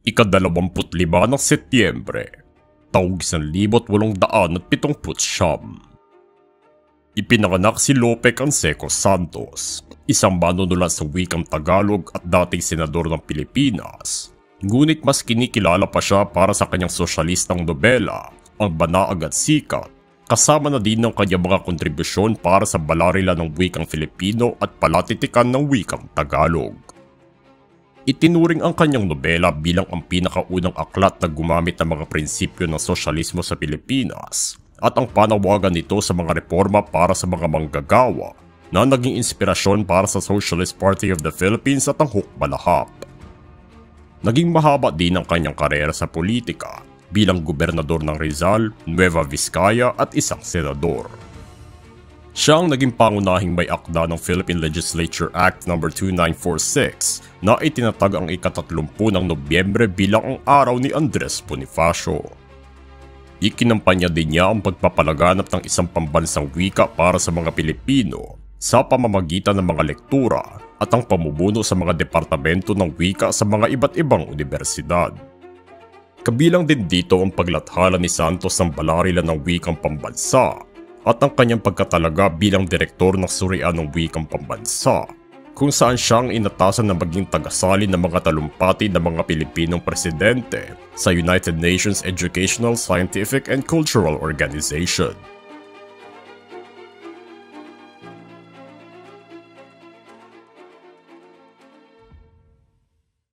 Ika-25 ng Setyembre, taong 1879. Ipinanganak si Lope Canseco Santos, isang manunulat sa wikang Tagalog at dating senador ng Pilipinas. Ngunit mas kinikilala pa siya para sa kanyang sosyalistang nobela, Ang Banaag at Sikat, kasama na din ng kanyang mga kontribusyon para sa balarila ng wikang Filipino at palatitikan ng wikang Tagalog. Itinuring ang kanyang nobela bilang ang pinakaunang aklat na gumamit ng mga prinsipyo ng sosyalismo sa Pilipinas at ang panawagan nito sa mga reforma para sa mga manggagawa na naging inspirasyon para sa Socialist Party of the Philippines at ang Hukbalahap. Naging mahaba din ang kanyang karera sa politika bilang gobernador ng Rizal, Nueva Vizcaya at isang senador. Siya ang naging pangunahing may akda ng Philippine Legislature Act No. 2946 na itinatag ang ika-30 ng Nobyembre bilang ang araw ni Andres Bonifacio. Ikinampanya din niya ang pagpapalaganap ng isang pambansang wika para sa mga Pilipino sa pamamagitan ng mga lektura at ang pamumuno sa mga departamento ng wika sa mga iba't ibang universidad. Kabilang din dito ang paglathala ni Santos ng balarila ng wikang pambansa at ang kanyang pagkatalaga bilang direktor ng Surian ng Wikang Pambansa, kung saan siyang inatasan na maging tagasali ng mga talumpati ng mga Pilipinong presidente sa United Nations Educational, Scientific and Cultural Organization.